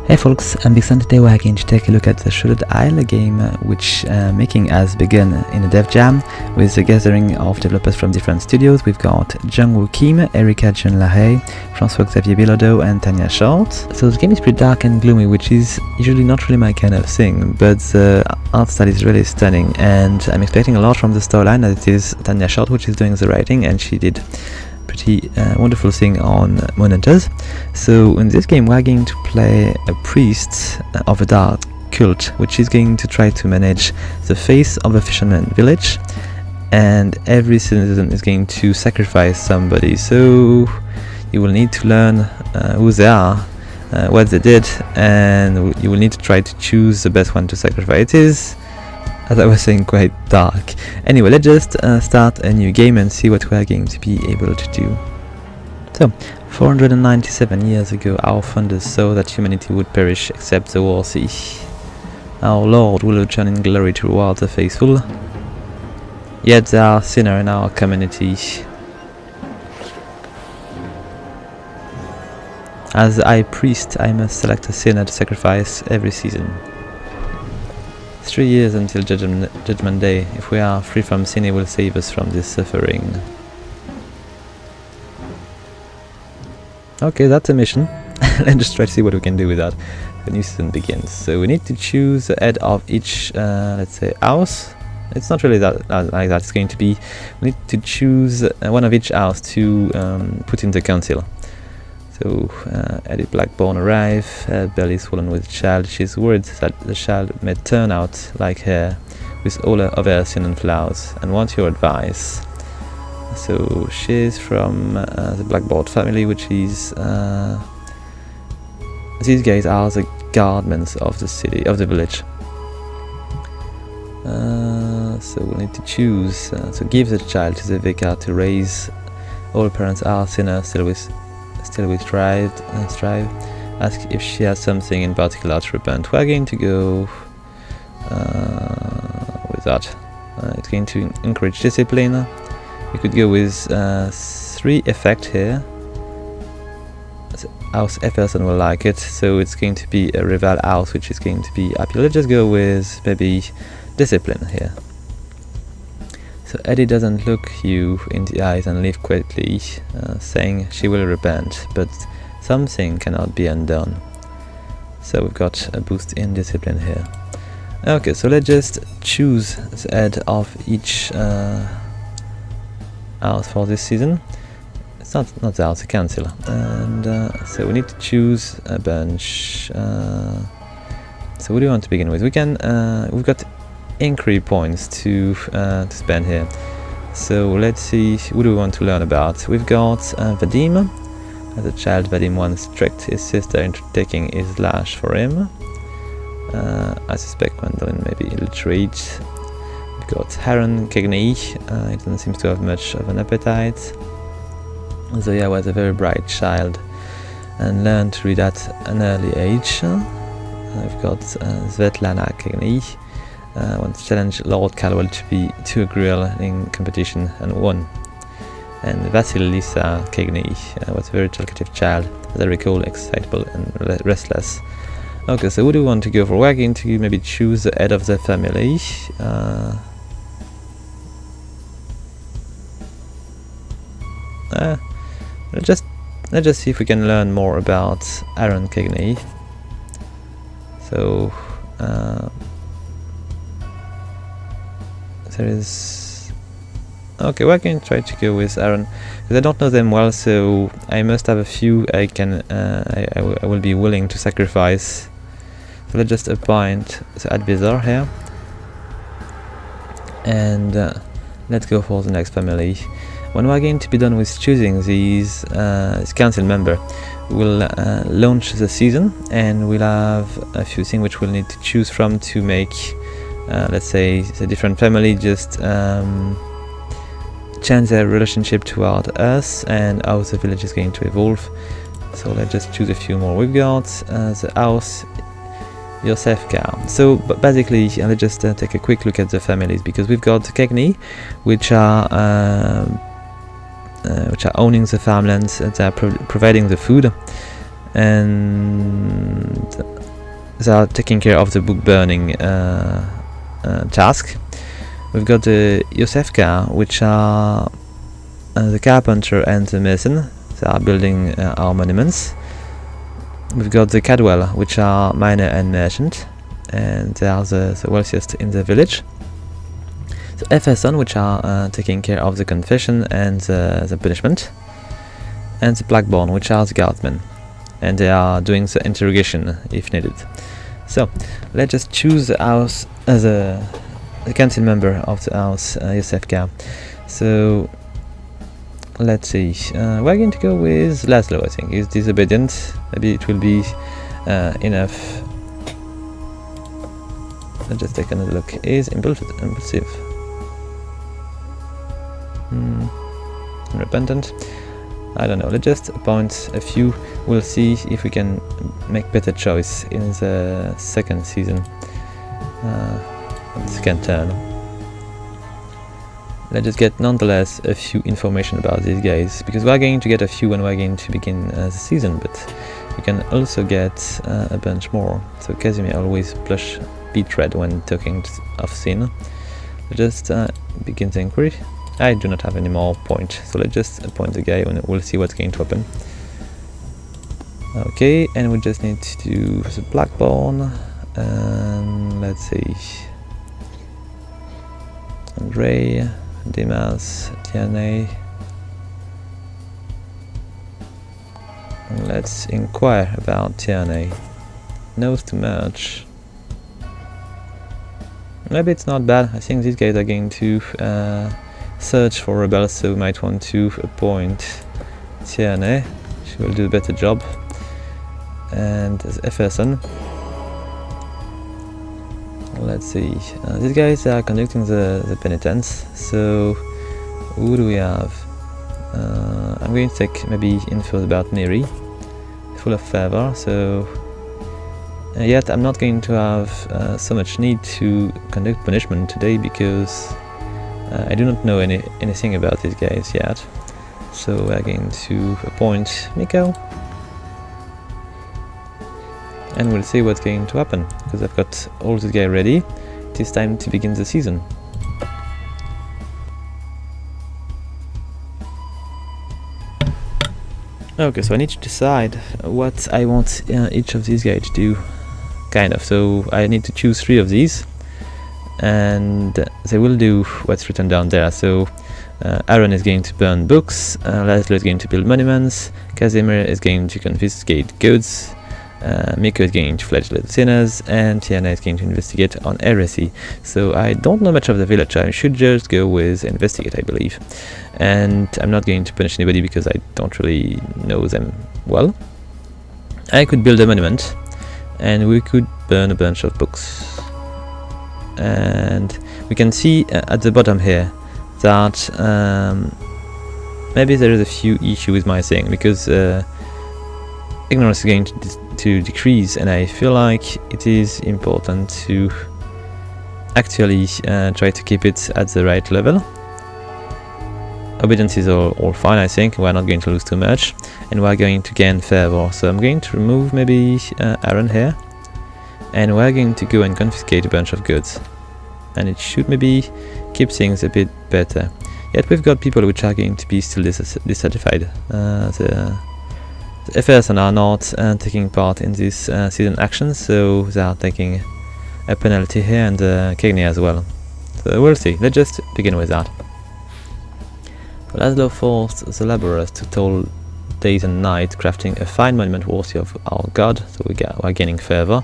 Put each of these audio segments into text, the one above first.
Hey folks, I'm Bixon. Today we're going to take a look at the Shrouded Isle, a game which making has begun in a dev jam with a gathering of developers from different studios. We've got Jungwoo Kim, Erika Jun Lahey, François-Xavier Bilodeau and Tanya Short. So the game is pretty dark and gloomy, which is usually not really my kind of thing, but the art style is really stunning and I'm expecting a lot from the storyline, as it is Tanya Short which is doing the writing, and she did pretty wonderful thing on Monitors. So in this game we're going to play a priest of a dark cult which is going to try to manage the face of a fisherman village, and every citizen is going to sacrifice somebody, so you will need to learn who they are, what they did, and you will need to try to choose the best one to sacrifice. It is, as I was saying, quite dark. Anyway, let's just start a new game and see what we are going to be able to do. So, 497 years ago, our founders saw that humanity would perish except the worthy. Our Lord will return in glory to reward the faithful. Yet there are sinners in our community. As the high priest, I must select a sinner to sacrifice every season. 3 years until Judgment Day. If we are free from sin, He will save us from this suffering. Okay, that's a mission. Let's just try to see what we can do with that. The new season begins. So we need to choose the head of each, let's say, house. It's not really that like that. It's going to be, we need to choose one of each house to put in the council. So, Edith Blackburn arrive, her belly swollen with child. She's worried that the child may turn out like her, with all her other sin and flaws, and wants your advice. So, she's from the Blackboard family, which is... these guys are the guardsmen of the city, of the village. So, we'll need to choose, so give the child to the vicar to raise. All parents are sinners, still we strive. Ask if she has something in particular to repent. We're going to go with that. It's going to encourage discipline. We could go with 3 effect here. House F person will like it, so it's going to be a rival house which is going to be happy. Let's just go with maybe discipline here. So Eddie doesn't look you in the eyes and leave quietly, saying she will repent, but something cannot be undone. So we've got a boost in discipline here. Okay, so let's just choose the head of each house for this season. It's not the house, the council. And so we need to choose a bunch. So what do you want to begin with? We can, we've got inquiry points to spend here. So let's see, who do we want to learn about? We've got Vadim. As a child, Vadim once tricked his sister into taking his lash for him. I suspect Gwendolyn may be illiterate. We've got Aaron Kegney. He doesn't seem to have much of an appetite. Zoya was a very bright child and learned to read at an early age. We've got Svetlana Kegney. Once challenged Lord Caldwell to be too cruel in competition and won. And Vasilisa Kegney was a very talkative child, as I recall, excitable and restless. Okay, so who do we want to go for? We're going to maybe choose the head of the family. Let's just see if we can learn more about Aaron Kegney. So there is... Okay, we're going to try to go with Aaron, because I don't know them well, so I must have a few I can I will be willing to sacrifice. So let's just appoint the advisor here, and let's go for the next family. When we're going to be done with choosing these council member, we'll launch the season, and we'll have a few things which we'll need to choose from to make let's say the different family just change their relationship toward us and how the village is going to evolve. So let's just choose a few more. We've got the house Yosefka. So basically let's just take a quick look at the families, because we've got Kegney, which are owning the farmlands, they are providing the food, and they are taking care of the book burning task. We've got the Yosefka, which are the carpenter and the mason. They are building our monuments. We've got the Cadwell, which are miner and merchant, and they are the wealthiest in the village. The Efferson, which are taking care of the confession and the punishment, and the Blackborn, which are the guardsmen, and they are doing the interrogation if needed. So let's just choose the house as the council member of the house, Yosefka. So let's see, we're going to go with Laszlo. I think he's disobedient. Maybe it will be enough. Let's just take another look. Is impulsive. Unrepentant. I don't know. Let's just appoint a few. We'll see if we can make better choice in the second season, second turn. Let's just get nonetheless a few information about these guys, because we're going to get a few when we're going to begin the season, but we can also get a bunch more. So Casimir always blush beet red when talking of sin. Let's just begin the inquiry. I do not have any more point, so let's just appoint the guy and we'll see what's going to happen. Okay, and we just need to do the Blackborn, and let's see, Andrei, Dimas, Tierney. Let's inquire about Tierney. Knows too much. Maybe it's not bad. I think these guys are going to search for rebels, so we might want to appoint Tierney. She will do a better job. And as Efferson, let's see, these guys are conducting the penitence. So who do we have? I'm going to take maybe info about Mary, full of fervor. So yet I'm not going to have so much need to conduct punishment today, because I do not know anything about these guys yet. So we're going to appoint Miko, and we'll see what's going to happen, because I've got all this guy ready. It is time to begin the season. Okay, so I need to decide what I want each of these guys to do, kind of. So I need to choose 3 of these, and they will do what's written down there. So Aaron is going to burn books, Laszlo is going to build monuments, Casimir is going to confiscate goods, Miko is going to flagellate sinners, and Tiana is going to investigate on heresy. So I don't know much of the village. I should just go with investigate, I believe. And I'm not going to punish anybody because I don't really know them well. I could build a monument, and we could burn a bunch of books. And we can see at the bottom here that maybe there is a few issues with my thing, because ignorance is going to decrease, and I feel like it is important to actually try to keep it at the right level. Obedience is all fine, I think. We're not going to lose too much, and we're going to gain fervor. So I'm going to remove maybe Aaron here, and we're going to go and confiscate a bunch of goods, and it should maybe keep things a bit better. Yet we've got people which are going to be still dissatisfied. The FS are not taking part in this season action, so they are taking a penalty here, and Cagney as well. So we'll see. Let's just begin with that. Laszlo forced the laborers to toil days and nights, crafting a fine monument worthy of our god. So we're gaining fervor.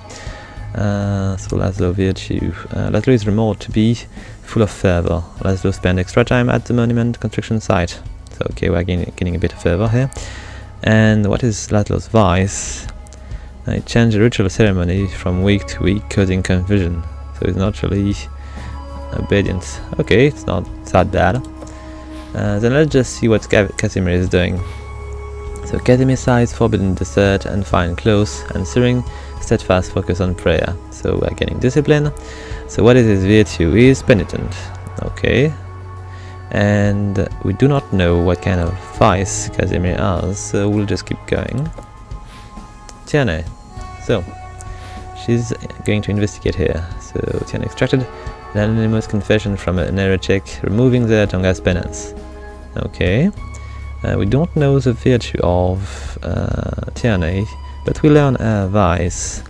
So Laszlo virtue. Laszlo is rumored to be full of fervor. Laszlo spent extra time at the monument construction site. So okay, we're gaining a bit of fervor here. And what is Laszlo's vice? I changed the ritual ceremony from week to week, causing confusion. So it's not really obedient. Okay, it's not that bad. Then let's just see what Casimir is doing. So Casimir sighs forbidden dessert and fine clothes, answering steadfast focus on prayer. So we're getting discipline. So what is his virtue? He is penitent. Okay. And we do not know what kind of vice Casimir has, so we'll just keep going. Tierney. So she's going to investigate here. So Tiana extracted an anonymous confession from an heretic, removing the Tonga's penance. Okay. We don't know the virtue of Tiana, but we learn her vice.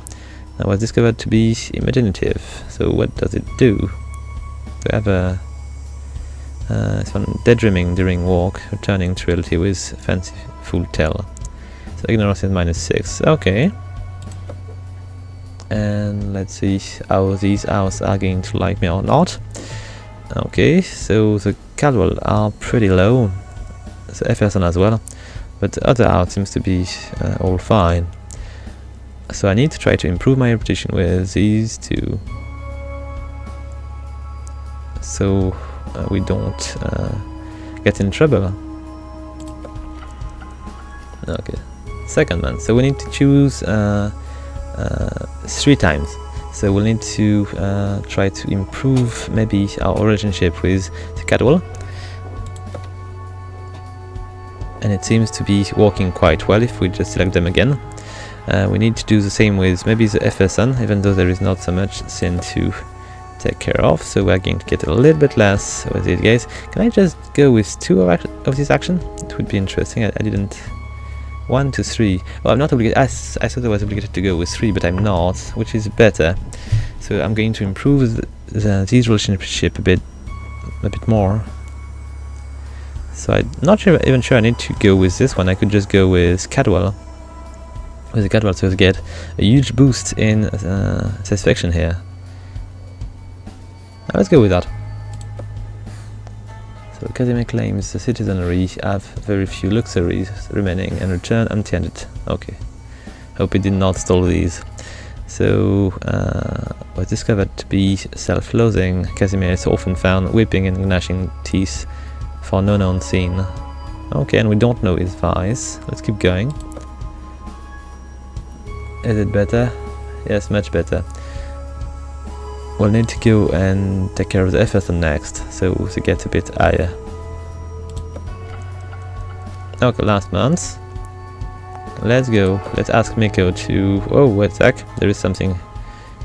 Was discovered to be imaginative. So what does it do? To have a daydreaming during walk, returning to reality with fanciful tale. So ignorance is -6. Okay. And let's see how these owls are going to like me or not. Okay, so the casual are pretty low. The FSN as well. But the other owls seems to be all fine. So I need to try to improve my reputation with these two. So we don't get in trouble. Okay, second one. So we need to choose 3 times. So we'll need to try to improve maybe our relationship with the Catwall. And it seems to be working quite well if we just select them again. We need to do the same with maybe the FSN, even though there is not so much sin to take care of, so we're going to get a little bit less with these guys. Can I just go with 2 of this action? It would be interesting. I didn't. 1 to 3. Oh, I'm not obligated. I thought I was obligated to go with 3, but I'm not, which is better. So I'm going to improve these relationship a bit more. So I'm not even sure I need to go with this one. I could just go with Cadwell. With the Cadwell, so to get a huge boost in satisfaction here. Now let's go with that. So Casimir claims the citizenry have very few luxuries remaining and return empty-handed. Okay. Hope he did not steal these. So was discovered to be self-loathing. Casimir is often found weeping and gnashing teeth for no known sin. Okay, and we don't know his vice. Let's keep going. Is it better? Yes, much better. We'll need to go and take care of the FSN next, so to get a bit higher. Okay, last month. Let's go. Let's ask Miko to... Oh, wait a sec. There is something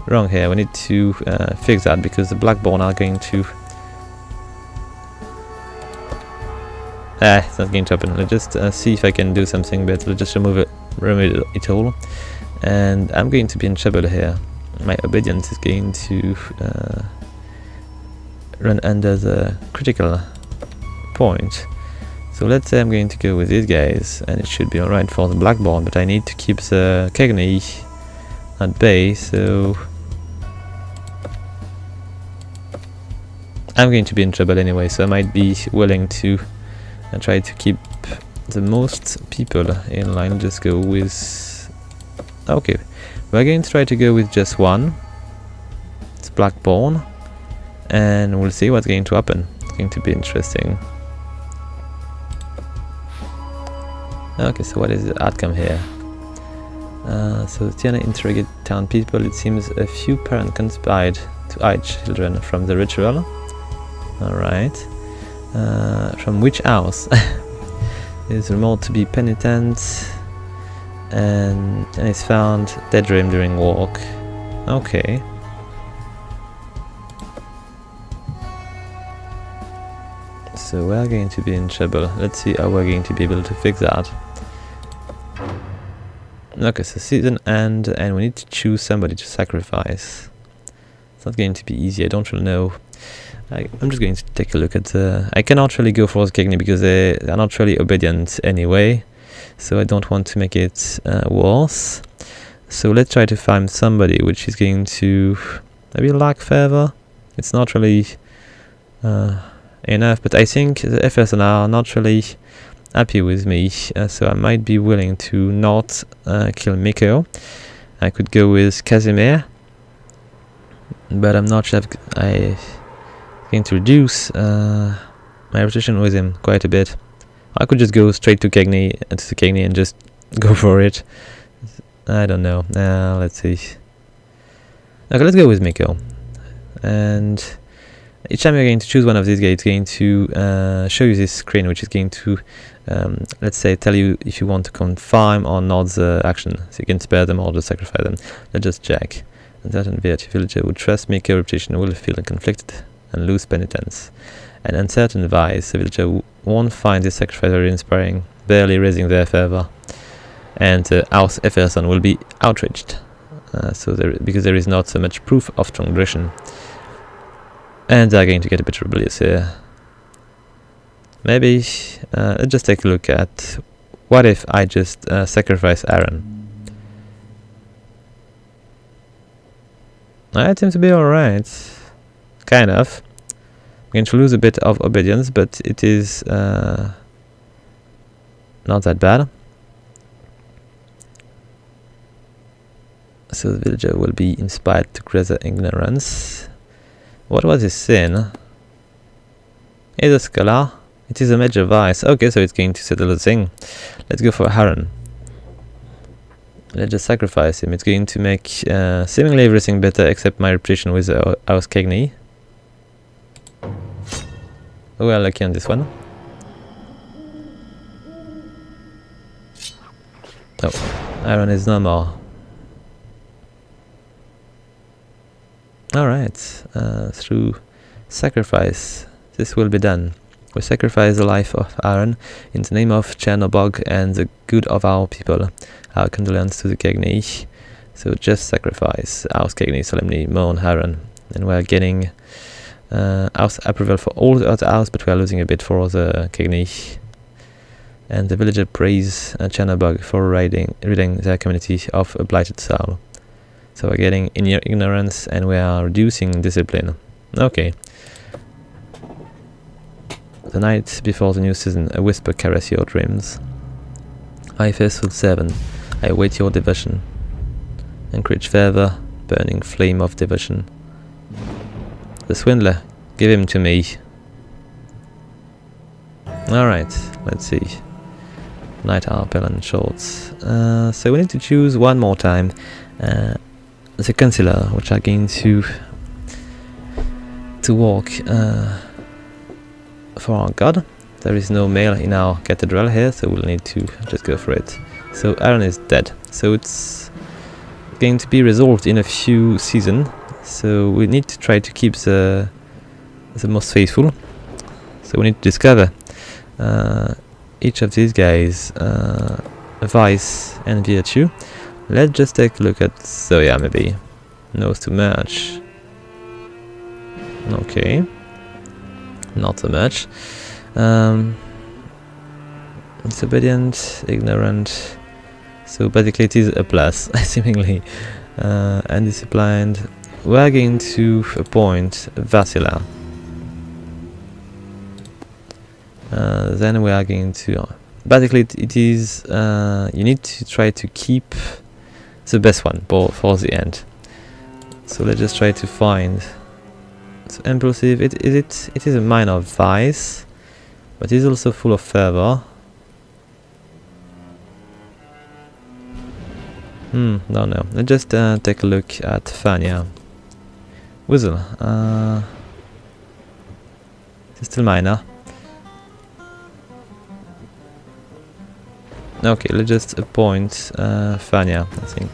wrong here. We need to fix that because the Blackborn are going to... it's not going to happen. Let's just see if I can do something better. Let's just remove it all. And I'm going to be in trouble here. My obedience is going to run under the critical point. So let's say I'm going to go with these guys, and it should be alright for the Blackborn, but I need to keep the Cagney at bay, so I'm going to be in trouble anyway, so I might be willing to try to keep the most people in line. I'll just go with... Okay. We're going to try to go with just one. It's Blackborn. And we'll see what's going to happen. It's going to be interesting. Okay, so what is the outcome here? So Tiana interrogated town people. It seems a few parents conspired to hide children from the ritual. Alright. From which house? Is remote to be penitent. And it's found daydream during walk. Okay. So we're going to be in trouble. Let's see how we're going to be able to fix that. Okay, so season end, and we need to choose somebody to sacrifice. It's not going to be easy. I don't really know. I'm just going to take a look at the... I cannot really go for the Cagney because they are not really obedient anyway. So I don't want to make it worse. So let's try to find somebody which is going to maybe lack favor. It's not really enough, but I think the FSN are not really happy with me, so I might be willing to not kill Miko. I could go with Casimir, but I'm not sure I'm going to reduce my reputation with him quite a bit. I could just go straight to Cagney and just go for it. I don't know. Let's see. Okay, let's go with Miko. And each time you're going to choose one of these guys, it's going to show you this screen, which is going to, let's say, tell you if you want to confirm or not the action. So you can spare them or just sacrifice them. Let's just check. Uncertain virtue. Villager who trusts me, reputation will feel conflicted and lose penitence. And uncertain vice. The villager who won't find this sacrifice very inspiring, barely raising their fervor. And House Efferson will be outraged. Because there is not so much proof of strong aggression. And they're going to get a bit rebellious here. Maybe let's just take a look at what if I just sacrifice Aaron. It seems to be alright. Kind of. I'm going to lose a bit of obedience, but it is not that bad. So the villager will be inspired to greater ignorance. What was his sin? He's a scholar. It is a major vice. Okay, so it's going to settle the thing. Let's go for Haran. Let's just sacrifice him. It's going to make seemingly everything better except my reputation with House Cagney. We are lucky on this one. Oh, Aaron is no more. Alright, through sacrifice, this will be done. We sacrifice the life of Aaron in the name of Chernobog and the good of our people. Our condolence to the Cagney. So just sacrifice. House Cagney solemnly mourn Aaron. And we are getting house approval for all the other house, but we are losing a bit for the Cagney. And the villager praise Chernobog for ridding their community of a blighted soul. So we're getting in your ignorance and we are reducing discipline. Okay. The night before the new season, a whisper caress your dreams. My faithful servant, I await your devotion. Encourage fervor, burning flame of devotion. The swindler, give him to me. Alright, let's see. Night Owl, and Shorts. So we need to choose one more time. The Councillor, which are going to walk for our god. There is no male in our cathedral here, so we'll need to just go for it. So Aaron is dead, so it's going to be resolved in a few seasons. So we need to try to keep the most faithful. So we need to discover each of these guys vice and virtue. Let's just take a look at Zoya, maybe. Knows too much. Okay. Not so much. Disobedient, ignorant. So basically it is a plus, seemingly. Undisciplined. We're going to appoint Vasila. Then we are going to... basically it is... you need to try to keep the best one for the end. So let's just try to find... So impulsive, it is a minor vice, but it is also full of fervor. No. Let's just take a look at Fania. Whistle. It's still minor. Okay, let's just appoint Fania. I think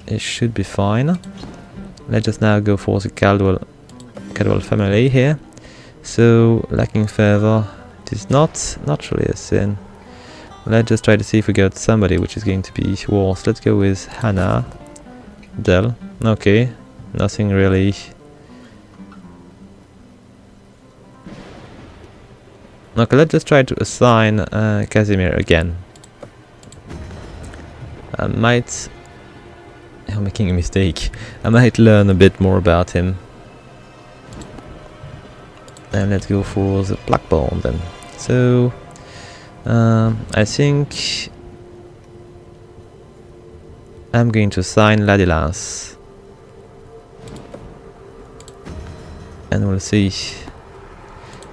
it should be fine. Let's just now go for the Caldwell family here. So lacking fervor, it is not really a sin. Let's just try to see if we got somebody which is going to be worse. Let's go with Hannah, Dell. Okay, nothing really. Okay, let's just try to assign Casimir again. I'm making a mistake. I might learn a bit more about him. And let's go for the Blackbone then. So I think I'm going to assign Ladilas. And we'll see.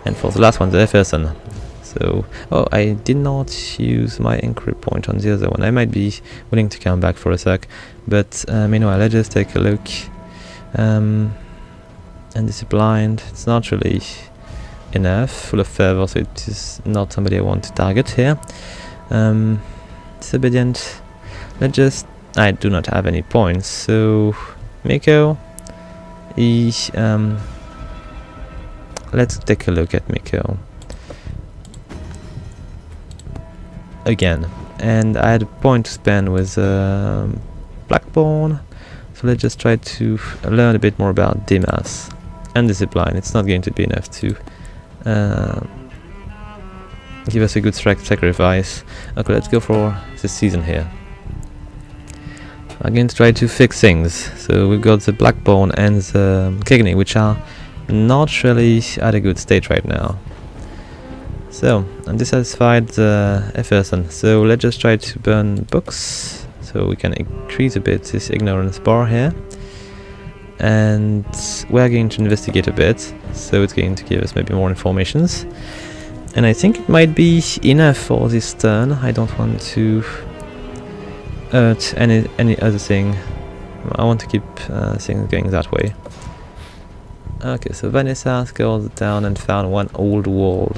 And for the last one, the Jefferson. So, oh, I did not use my encrypt point on the other one. I might be willing to come back for a sec, but meanwhile, let's just take a look. Undisciplined, it's not really enough. Full of fervor, so it is not somebody I want to target here. Disobedient. Let's just... I do not have any points, so Miko. Let's take a look at Miko again. And I had a point to spend with Blackborn, so let's just try to learn a bit more about Dimas and Discipline. It's not going to be enough to give us a good sacrifice. Okay, let's go for this season here. I'm going to try to fix things. So we've got the Blackborn and the Kigni, which are not really at a good state right now. So I'm dissatisfied Efferson. So let's just try to burn books, so we can increase a bit this ignorance bar here. And we're going to investigate a bit, so it's going to give us maybe more informations. And I think it might be enough for this turn. I don't want to hurt any other thing. I want to keep things going that way. Okay, so Vanessa scoured down and found one old world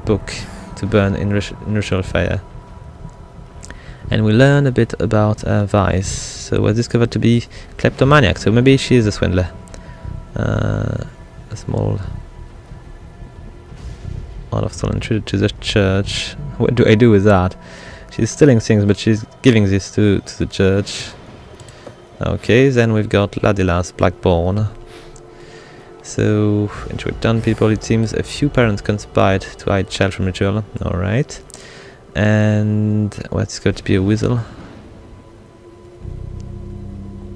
book to burn in ritual fire. And we learn a bit about Vice. So was discovered to be kleptomaniac, so maybe she is a swindler. A small amount of stolen treasure to the church. What do I do with that? She's stealing things, but she's giving this to the church. Okay, then we've got Ladilas Blackborn. So, into return people, it seems a few parents conspired to hide child from ritual. Alright. And what's got to be a whistle?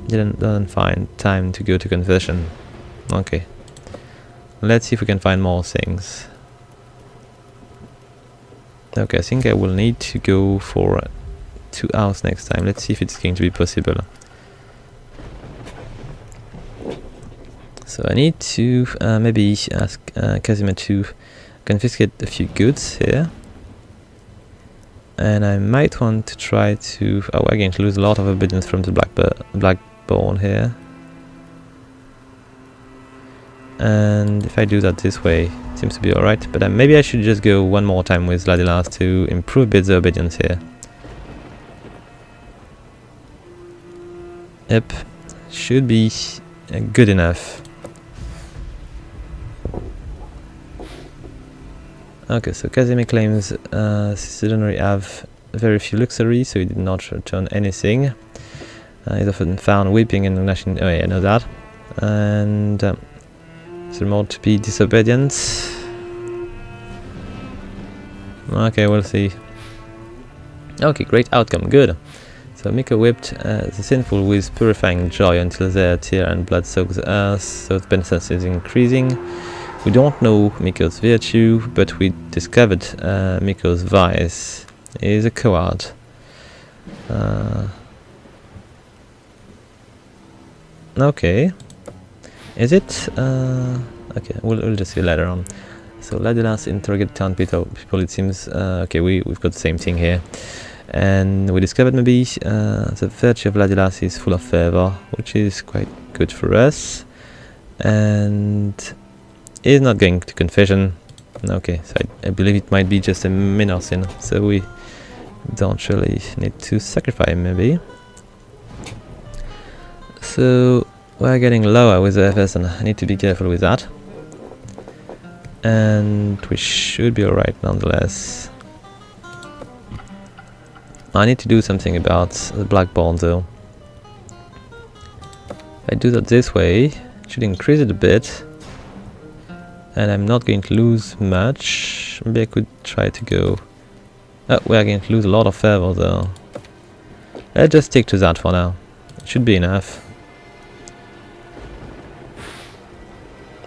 Doesn't find time to go to confession. Okay. Let's see if we can find more things. Okay, I think I will need to go for 2 hours next time. Let's see if it's going to be possible. So I need to maybe ask Casimir to confiscate a few goods here. And I might want to try to... Oh, we're going to lose a lot of obedience from the Blackborn here. And if I do that this way, it seems to be alright. But maybe I should just go one more time with Ladilas to improve a bit the obedience here. Yep, should be good enough. Okay, so Casimir claims citizenry have very few luxury, so he did not return anything. He's often found weeping and gnashing. Oh yeah, I know that. And it's more to be disobedient. Okay, we'll see. Okay, great outcome, good. So Miko whipped the sinful with purifying joy until their tear and blood soaks the earth, so the penitence is increasing. We don't know Miko's virtue, but we discovered Miko's vice. He is a coward. Okay. Is it? Okay, we'll just see later on. So Ladilas interrogate town people. It seems. Okay, we've got the same thing here. And we discovered maybe the virtue of Ladilas is full of fervor, which is quite good for us. And is not going to confession. Okay, so I believe it might be just a minor sin, so we don't really need to sacrifice maybe. So we're getting lower with the FS and I need to be careful with that. And we should be alright nonetheless. I need to do something about the Blackborn though. If I do that this way, it should increase it a bit. And I'm not going to lose much. Maybe I could try to go... Oh, we're going to lose a lot of fervor though. Let's just stick to that for now. It should be enough.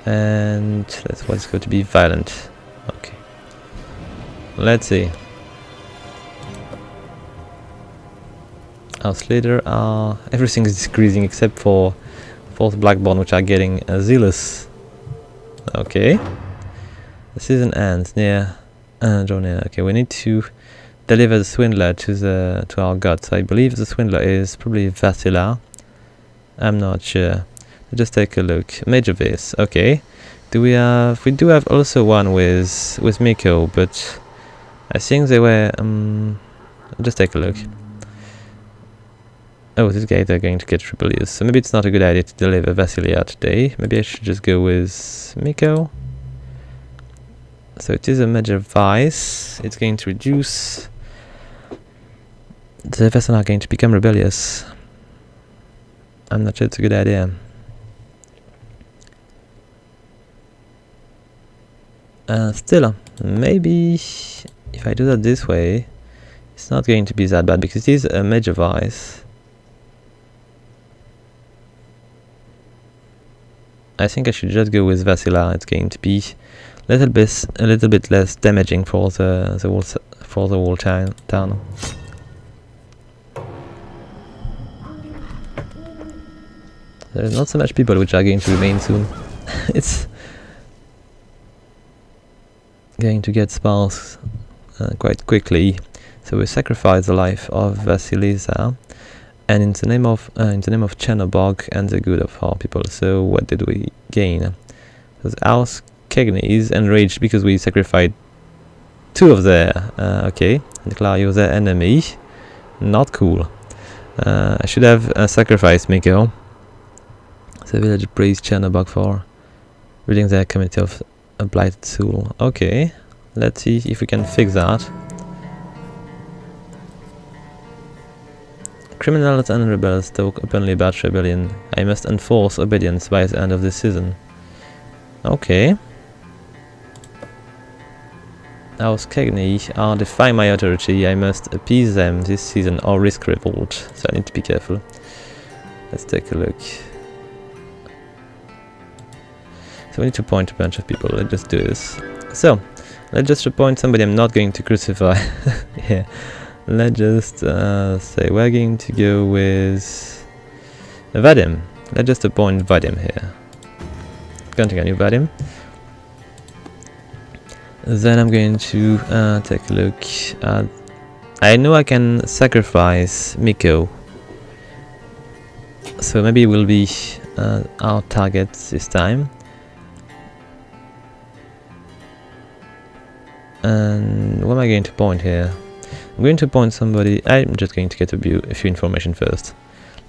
And that's what's going to be violent. Okay. Let's see. House leader are... everything is decreasing except for the Blackborn, which are getting zealous. Okay. The season ends near Jonah. Okay, we need to deliver the swindler to our god. So I believe the swindler is probably Vasila. I'm not sure. Let's just take a look. Major Vase. Okay. We do have also one with Miko, but I think they were just take a look. Oh, these guys are going to get rebellious, so maybe it's not a good idea to deliver Vasilia today. Maybe I should just go with Miko. So it is a major vice. It's going to reduce. The vessels are going to become rebellious. I'm not sure it's a good idea. Still, maybe if I do that this way, it's not going to be that bad because it is a major vice. I think I should just go with Vasila. It's going to be a little bit less damaging for the whole town. There's not so much people which are going to remain soon. It's going to get sparse quite quickly. So we sacrifice the life of Vasilisa, and in the name of Chernobog and the good of our people. So what did we gain? Because our Kegni is enraged because we sacrificed two of their. Okay, declare you their enemy. Not cool. I should have sacrificed Miko. The village praised Chernobog for reading their community of a blighted soul. Okay, let's see if we can fix that. Criminals and rebels talk openly about rebellion. I must enforce obedience by the end of the season. Okay. Our Skegni are defying my authority. I must appease them this season or risk revolt. So I need to be careful. Let's take a look. So we need to appoint a bunch of people. Let's just do this. So, let's just appoint somebody I'm not going to crucify. Yeah. Let's just say we're going to go with Vadim. Let's just appoint Vadim here. Continue Vadim. Then I'm going to take a look at... I know I can sacrifice Miko. So maybe it will be our target this time. And what am I going to point here? I'm going to point somebody. I'm just going to get a few information first.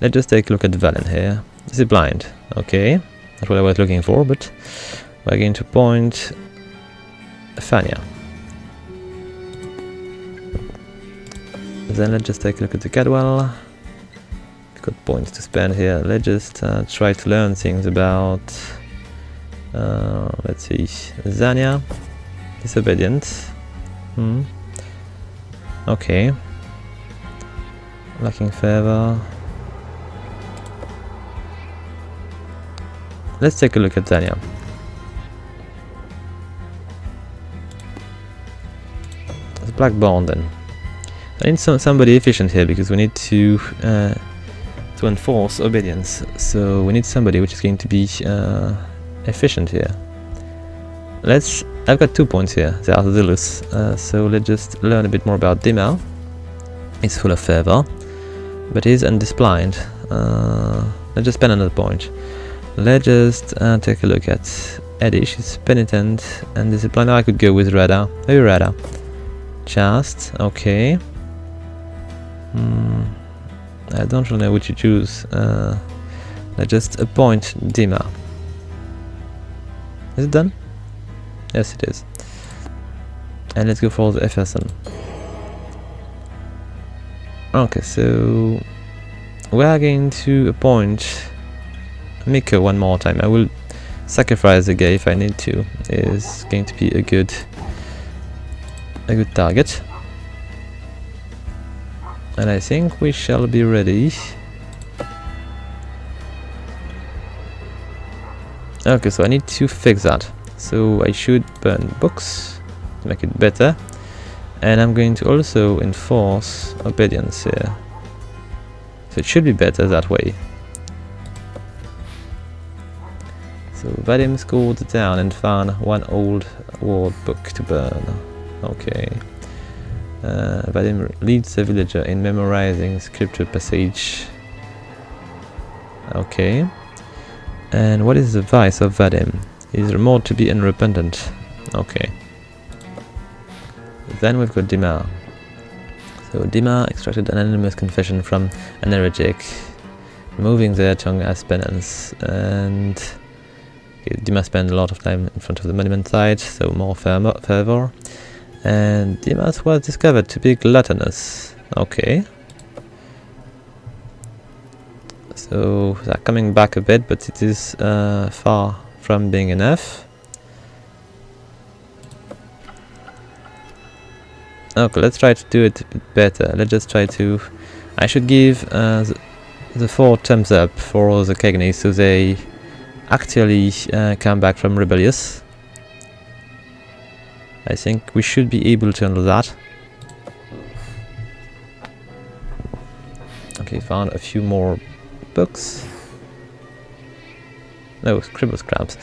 Let's just take a look at Valen here. Is he blind? Okay, that's what I was looking for, but we're going to point Fania. Then let's just take a look at the Cadwell. We've got points to spend here. Let's just try to learn things about, let's see, Zania. Disobedient. Okay. Lacking favor. Let's take a look at Zania. The Black Bond then. I need somebody efficient here because we need to enforce obedience. So we need somebody which is going to be efficient here. I've got 2 points here. They are Zilus. So let's just learn a bit more about Dima. He's full of favor, but he's undisciplined. Let's just spend another point. Let's just take a look at Eddie. She's penitent and disciplined. Now I could go with Rada. Maybe Rada. Just okay. I don't really know which to choose. Let's just appoint Dima. Is it done? Yes, it is. And let's go for the FSN. Okay, so we are going to appoint Miko one more time. I will sacrifice the guy if I need to. It's going to be a good target. And I think we shall be ready. Okay, so I need to fix that. So I should burn books to make it better. And I'm going to also enforce obedience here. So it should be better that way. So Vadim scored down and found one old ward book to burn. Okay. Vadim leads the villager in memorizing scripture passage. Okay. And what is the vice of Vadim? He's remote to be unrepentant. Okay. Then we've got Dimar. So Dima extracted an anonymous confession from an heretic, removing their tongue as penance, and okay, Dima spent a lot of time in front of the monument site, so more fervor. And Dimas was discovered to be gluttonous. Okay. So they're coming back a bit, but it is far from being enough. Okay, let's try to do it a bit better. Let's just try to... I should give the 4 thumbs up for the Kegni, so they actually come back from rebellious. I think we should be able to handle that. Okay, found a few more books. No, scribble scraps.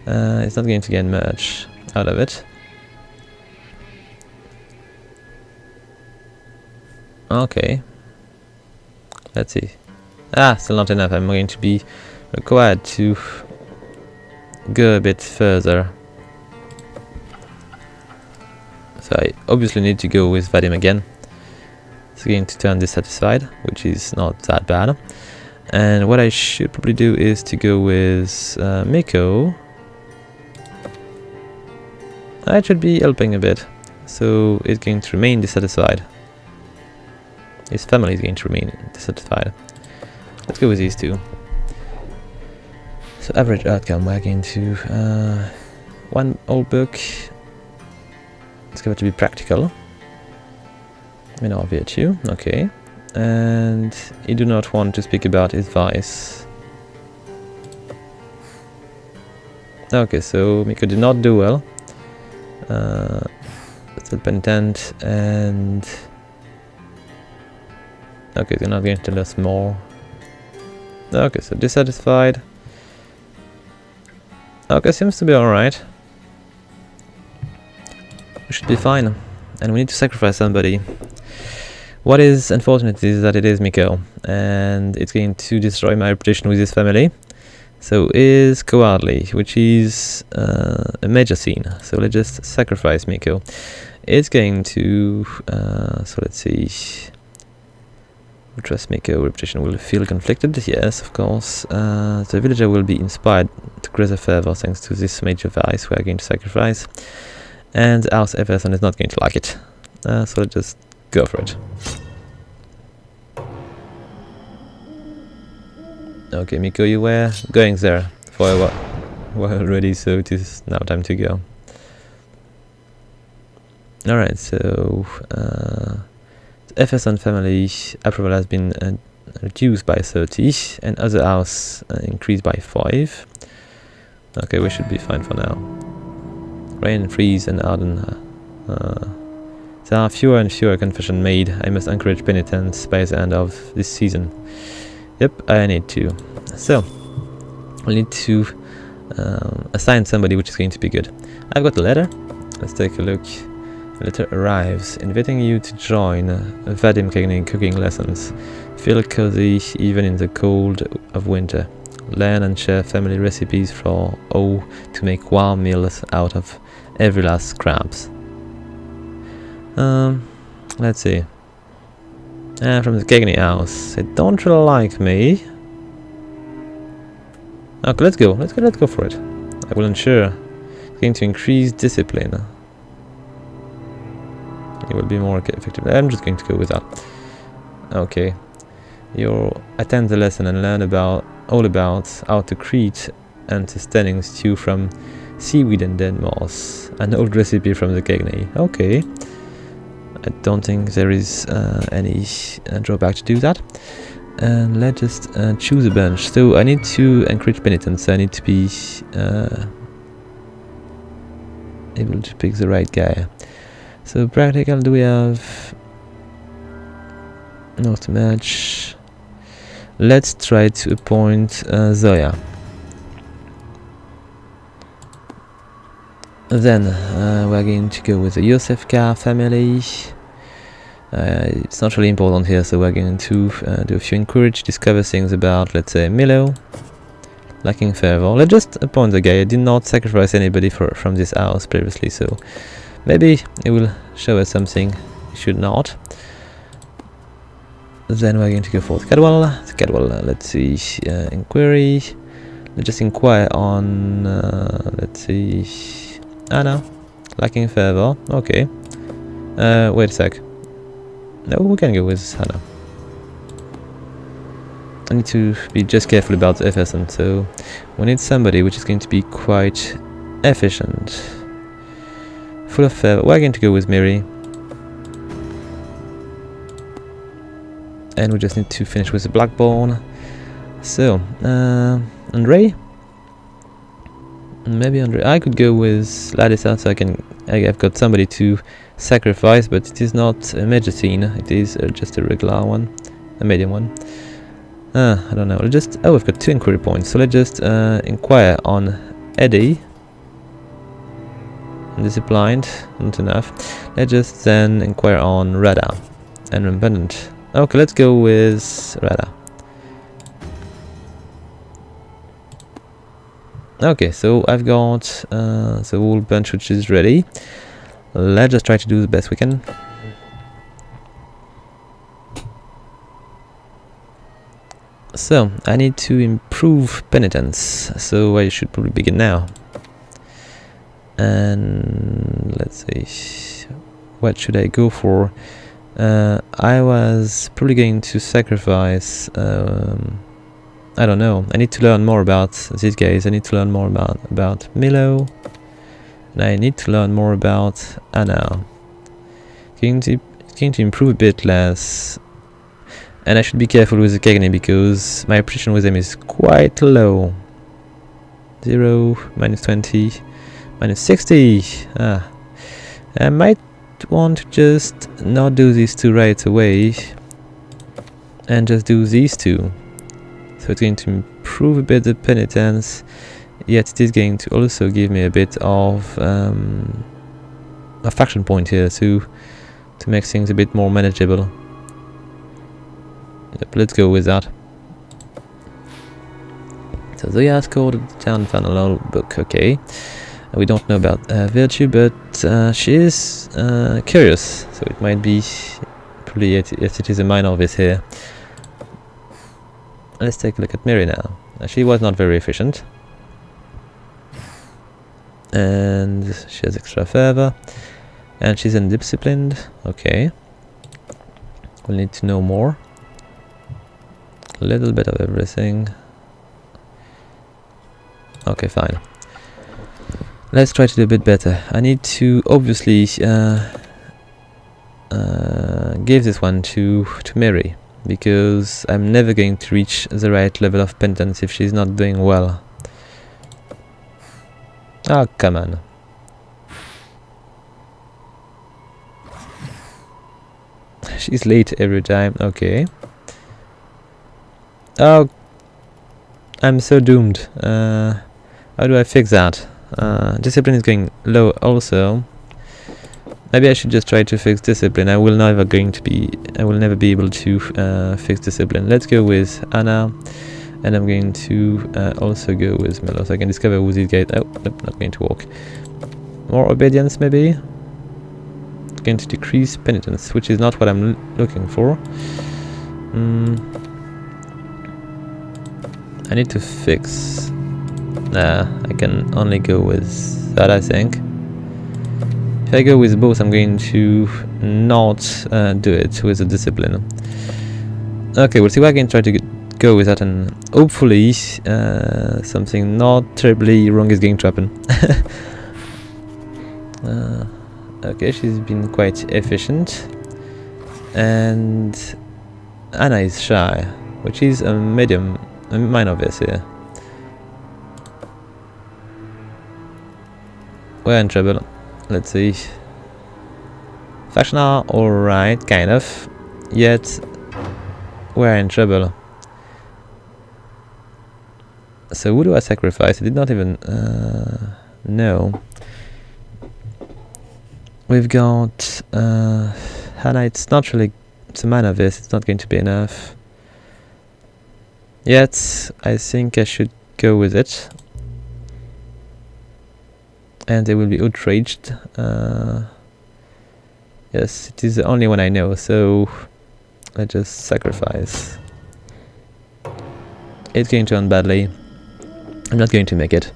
It's not going to get much out of it. Okay. Let's see. Still not enough. I'm going to be required to go a bit further. So I obviously need to go with Vadim again. It's going to turn dissatisfied, which is not that bad. And what I should probably do is to go with Miko. I should be helping a bit, so it's going to remain dissatisfied. His family is going to remain dissatisfied. Let's go with these two. So average outcome, we're going to 1 old book. It's going to be practical. In our virtue, okay. And you do not want to speak about his vice. Okay, so Miko did not do well. Still penitent, and okay, they're not going to tell us more. Okay, so dissatisfied. Okay, seems to be alright. We should be fine. And we need to sacrifice somebody. What is unfortunate is that it is Miko, and it's going to destroy my reputation with his family. So is cowardly, which is a major scene. So let's just sacrifice Miko. It's going to so let's see. Trust Miko, reputation will feel conflicted. Yes, of course. The villager will be inspired to greater fervor thanks to this major vice we are going to sacrifice. And House Everson is not going to like it. So let's just go for it. Okay, Miko, you were going there for a while already, so it is now time to go. Alright, so Everson family approval has been reduced by 30, and other house increased by 5. Okay, we should be fine for now. Rain, freeze, and Arden. There are fewer and fewer confessions made. I must encourage penitence by the end of this season. Yep, I need to. So, I'll need to assign somebody which is going to be good. I've got a letter. Let's take a look. The letter arrives, inviting you to join Vadim cooking lessons. Feel cozy even in the cold of winter. Learn and share family recipes for all to make warm meals out of every last scraps. Let's see. From the Kegni house. They don't really like me. Okay, let's go. Let's go for it. I will ensure it's going to increase discipline. It will be more effective. I'm just going to go with that. Okay. You'll attend the lesson and learn all about how to create and sustaining stew from seaweed and dead moss. An old recipe from the Kegni. Okay. I don't think there is any drawback to do that. And let's just choose a bunch. So I need to encourage penitence. I need to be able to pick the right guy. So practical, do we have not too much? Let's try to appoint Zoya. Then we're going to go with the Yosefka family. It's not really important here, so we're going to do a few encourage, discover things about, let's say, Milo. Lacking fervor. Let's just appoint the guy. I did not sacrifice anybody from this house previously, so maybe it will show us something it should not. Then we're going to go for the Cadwell. Let's see, inquiry. Let's just inquire on, let's see, Anna, lacking favor. Okay. Wait a sec. No, we can go with Hannah. I need to be just careful about Efferson, so we need somebody which is going to be quite efficient. Full of favor. We're going to go with Mary. And we just need to finish with the Blackborn. So, Andre? Maybe Andre. I could go with Ladisa, so I've got somebody to sacrifice, but it is not a major scene, it is just a regular one, a medium one. I don't know, we've got 2 inquiry points, so let's just inquire on Eddie. Disciplined, not enough. Let's just then inquire on Rada and Repentant. Okay, let's go with Rada. Okay, so I've got the whole bunch which is ready. Let's just try to do the best we can. So, I need to improve penitence, so I should probably begin now. And let's see, what should I go for? I was probably going to sacrifice, I don't know, I need to learn more about these guys, I need to learn more about Milo, and I need to learn more about Anna. It's going to improve a bit less, and I should be careful with the Kagane because my precision with them is quite low. 0, -20, -60. I might want to just not do these 2 right away and just do these 2. So it's going to improve a bit the penitence, yet it is going to also give me a bit of a faction point here to make things a bit more manageable. Yep, let's go with that. So Zoya scored the town final book, okay. We don't know about Virtue, but she is curious, so it might be probably yes, it is a minor of this here. Let's take a look at Miri now. She was not very efficient, and she has extra fervor, and she's undisciplined. Okay, we'll need to know more. A little bit of everything. Okay, fine. Let's try to do a bit better. I need to obviously give this one to Mary, because I'm never going to reach the right level of penitence if she's not doing well. Oh, come on. She's late every time, okay. Oh, I'm so doomed. How do I fix that? Discipline is going low also. Maybe I should just try to fix discipline. I will never be able to fix discipline. Let's go with Anna, and I'm going to also go with Milo, so I can discover who these guys. Oh, nope, not going to walk. More obedience, maybe. It's going to decrease penitence, which is not what I'm looking for. I need to fix. Nah, I can only go with that, I think. If I go with both, I'm going to not do it with the discipline. Okay, we'll see what I can try to go with that, and hopefully something not terribly wrong is going to happen. Okay, she's been quite efficient, and Anna is shy, which is a medium, a minor verse here. We're in trouble. Let's see. Faction are alright, kind of. Yet, we're in trouble. So who do I sacrifice? I did not even know. We've got Hannah. It's not really. It's a minor this. It's not going to be enough. Yet, I think I should go with it. And they will be outraged. Yes, it is the only one I know, so Let's just sacrifice. It's going to end badly. I'm not going to make it.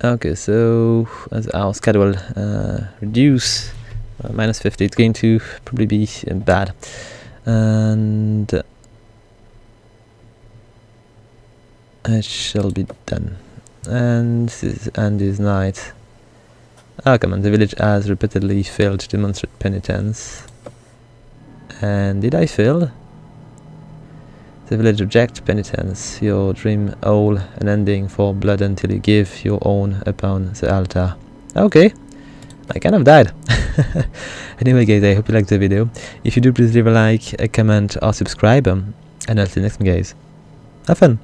Okay, so as our schedule reduce minus 50, it's going to probably be bad. And it shall be done. And this is Andy's night. Ah, come on, the village has repeatedly failed to demonstrate penitence. And did I fail? The village rejects penitence, your dream all an ending for blood until you give your own upon the altar. Okay, I kind of died. Anyway guys, I hope you liked the video. If you do, please leave a like, a comment or subscribe, and I'll see you next time guys. Have fun!